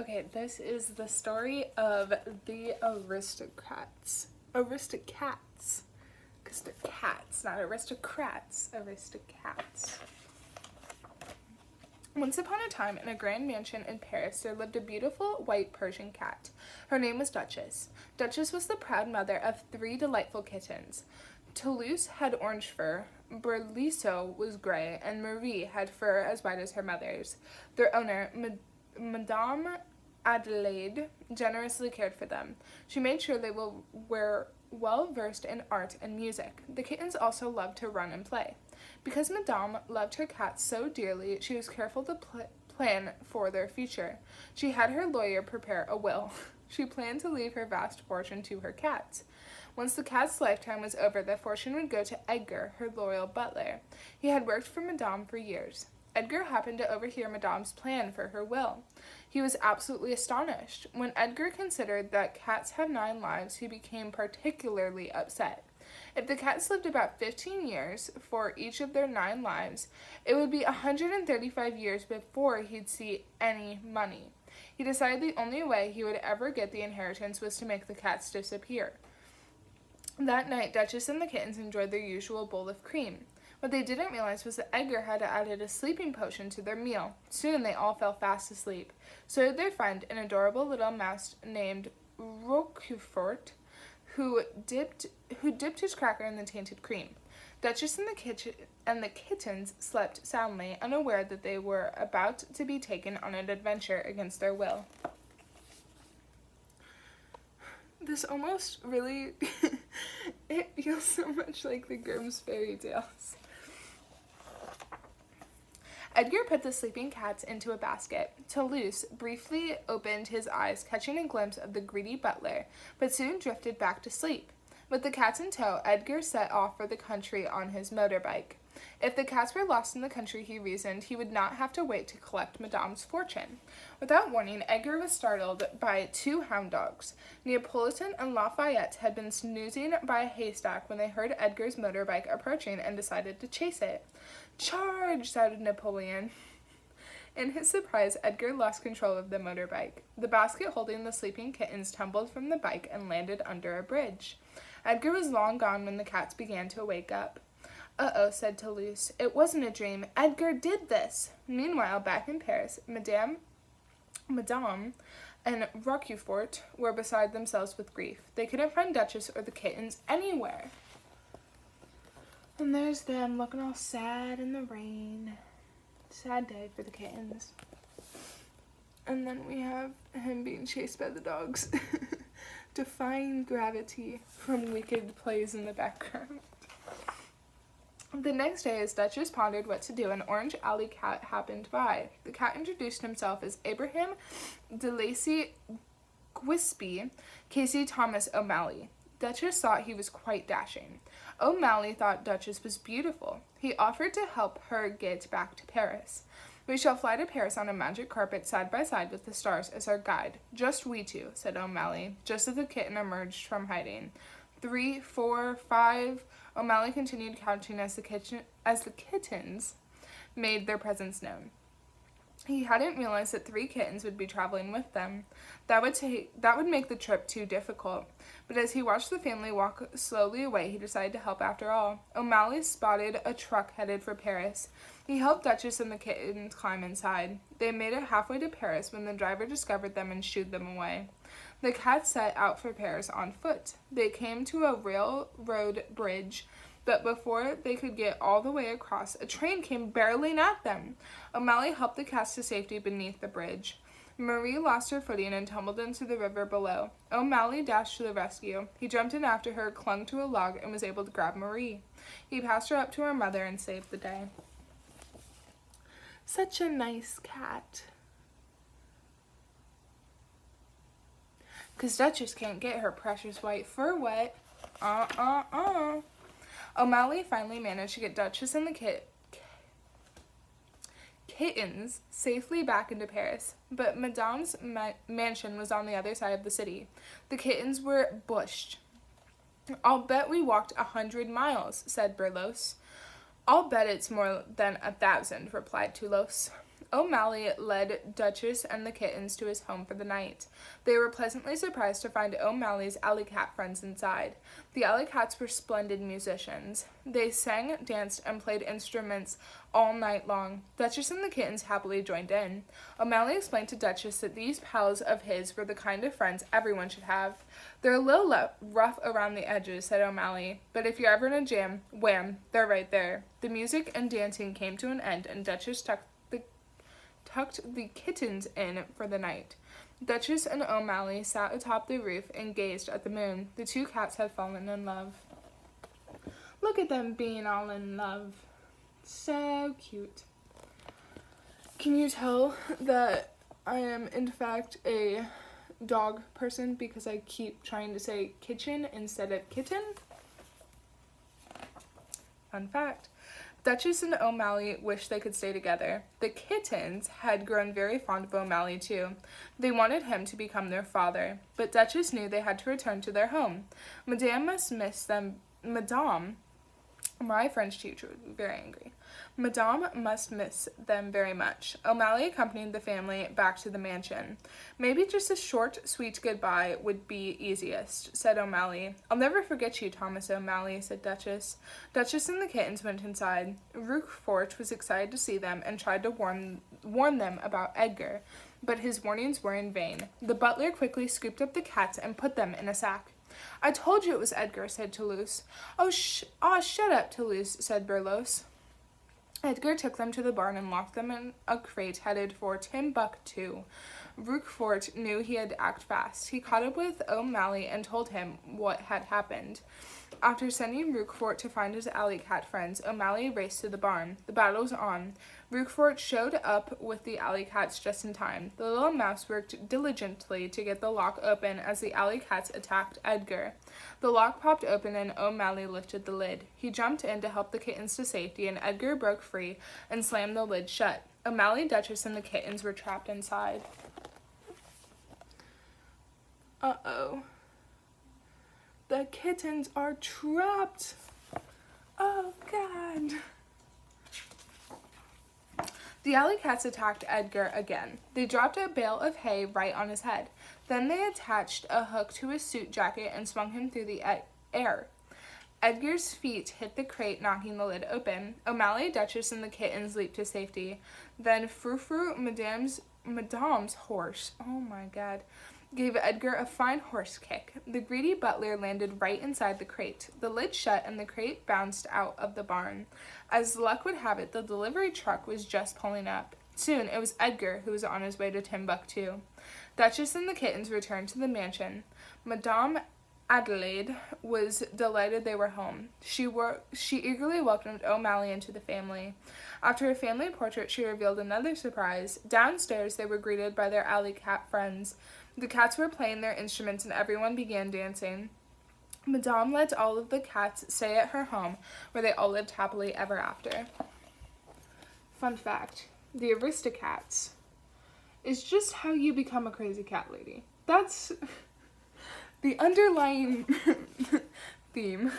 Okay, this is the story of the Aristocats. Aristocats. Because they're cats, not aristocrats. Aristocats. Once upon a time, in a grand mansion in Paris, there lived a beautiful white Persian cat. Her name was Duchess. Duchess was the proud mother of 3 delightful kittens. Toulouse had orange fur, Berliso was gray, and Marie had fur as white as her mother's. Their owner, Madame Adelaide, generously cared for them. She made sure they were well versed in art and music. The kittens also loved to run and play. Because Madame loved her cats so dearly, she was careful to plan for their future. She had her lawyer prepare a will. She planned to leave her vast fortune to her cats. Once the cat's lifetime was over, the fortune would go to Edgar, her loyal butler. He had worked for Madame for years. Edgar happened to overhear Madame's plan for her will. He was absolutely astonished. When Edgar considered that cats have 9 lives, he became particularly upset. If the cats lived about 15 years for each of their 9 lives, it would be 135 years before he'd see any money. He decided the only way he would ever get the inheritance was to make the cats disappear. That night, Duchess and the kittens enjoyed their usual bowl of cream. What they didn't realize was that Edgar had added a sleeping potion to their meal. Soon they all fell fast asleep. So did their friend, an adorable little mouse named Roquefort, who dipped his cracker in the tainted cream. Duchess and the kittens slept soundly, unaware that they were about to be taken on an adventure against their will. This almost really, it feels so much like the Grimm's fairy tales. Edgar put the sleeping cats into a basket. Toulouse briefly opened his eyes, catching a glimpse of the greedy butler, but soon drifted back to sleep. With the cats in tow, Edgar set off for the country on his motorbike. If the cats were lost in the country, he reasoned, he would not have to wait to collect Madame's fortune. Without warning, Edgar was startled by 2 hound dogs. Neapolitan and Lafayette had been snoozing by a haystack when they heard Edgar's motorbike approaching and decided to chase it. "Charge!" shouted Napoleon. In his surprise, Edgar lost control of the motorbike. The basket holding the sleeping kittens tumbled from the bike and landed under a bridge. Edgar was long gone when the cats began to wake up. "Uh-oh," said Toulouse. "It wasn't a dream. Edgar did this." Meanwhile, back in Paris, Madame and Roquefort were beside themselves with grief. They couldn't find Duchess or the kittens anywhere. And there's them looking all sad in the rain. Sad day for the kittens. And then we have him being chased by the dogs. Defying gravity from wicked plays in the background. The next day, as Duchess pondered what to do, an orange alley cat happened by. The cat introduced himself as Abraham de Lacy Quispy Casey Thomas O'Malley. Duchess thought he was quite dashing. O'Malley thought Duchess was beautiful. He offered to help her get back to Paris. "We shall fly to Paris on a magic carpet side by side with the stars as our guide. Just we 2, said O'Malley, just as the kitten emerged from hiding. 3, 4, 5. O'Malley continued counting as the kittens made their presence known. He hadn't realized that 3 kittens would be traveling with them. That would make the trip too difficult. But as he watched the family walk slowly away, he decided to help after all. O'Malley spotted a truck headed for Paris. He helped Duchess and the kittens climb inside. They made it halfway to Paris when the driver discovered them and shooed them away. The cats set out for Paris on foot. They came to a railroad bridge, but before they could get all the way across, a train came barreling at them. O'Malley helped the cats to safety beneath the bridge. Marie lost her footing and tumbled into the river below. O'Malley dashed to the rescue. He jumped in after her, clung to a log, and was able to grab Marie. He passed her up to her mother and saved the day. Such a nice cat. 'Cause Duchess can't get her precious white fur wet. O'Malley finally managed to get Duchess and the kittens safely back into Paris, but Madame's mansion was on the other side of the city. The kittens were bushed. "I'll bet we walked 100 miles, said Berlos. "I'll bet it's more than 1,000, replied Toulouse. O'Malley led Duchess and the kittens to his home for the night. They were pleasantly surprised to find O'Malley's alley cat friends inside. The alley cats were splendid musicians. They sang, danced, and played instruments all night long. Duchess and the kittens happily joined in. O'Malley explained to Duchess that these pals of his were the kind of friends everyone should have. "They're a little rough around the edges," said O'Malley, "but if you're ever in a jam, wham, they're right there." The music and dancing came to an end, and Duchess tucked the kittens in for the night. Duchess and O'Malley sat atop the roof and gazed at the moon. The two cats had fallen in love. Look at them being all in love. So cute. Can you tell that I am, in fact, a dog person because I keep trying to say kitchen instead of kitten? Fun fact. Duchess and O'Malley wished they could stay together. The kittens had grown very fond of O'Malley too. They wanted him to become their father, but Duchess knew they had to return to their home. Madame must miss them. My French teacher would be very angry. Madame must miss them very much. O'Malley accompanied the family back to the mansion. "Maybe just a short, sweet goodbye would be easiest," said O'Malley. "I'll never forget you, Thomas O'Malley," said Duchess. Duchess and the kittens went inside. Roquefort was excited to see them and tried to warn them about Edgar, but his warnings were in vain. The butler quickly scooped up the cats and put them in a sack. "I told you it was Edgar," said Toulouse. Shut up, Toulouse," said Berlos. Edgar took them to the barn and locked them in a crate headed for Timbuktu. Roquefort knew he had to act fast. He caught up with O'Malley and told him what had happened. After sending Roquefort to find his alley cat friends, O'Malley raced to the barn. The battle was on. Roquefort showed up with the alley cats just in time. The little mouse worked diligently to get the lock open as the alley cats attacked Edgar. The lock popped open and O'Malley lifted the lid. He jumped in to help the kittens to safety, and Edgar broke free and slammed the lid shut. O'Malley, Duchess, and the kittens were trapped inside. Uh-oh. The kittens are trapped. Oh, God. The alley cats attacked Edgar again. They dropped a bale of hay right on his head. Then they attached a hook to his suit jacket and swung him through the air. Edgar's feet hit the crate, knocking the lid open. O'Malley, Duchess, and the kittens leaped to safety. Then Frou-Frou, Madame's horse, oh my God, gave Edgar a fine horse kick. The greedy butler landed right inside the crate. The lid shut and the crate bounced out of the barn. As luck would have it, the delivery truck was just pulling up. Soon it was Edgar who was on his way to Timbuktu. Duchess and the kittens returned to the mansion. Madame Adelaide was delighted they were home. She eagerly welcomed O'Malley into the family. After a family portrait, she revealed another surprise. Downstairs, they were greeted by their alley cat friends. The cats were playing their instruments and everyone began dancing. Madame let all of the cats stay at her home, where they all lived happily ever after. Fun fact, the Aristocats is just how you become a crazy cat lady. That's the underlying theme.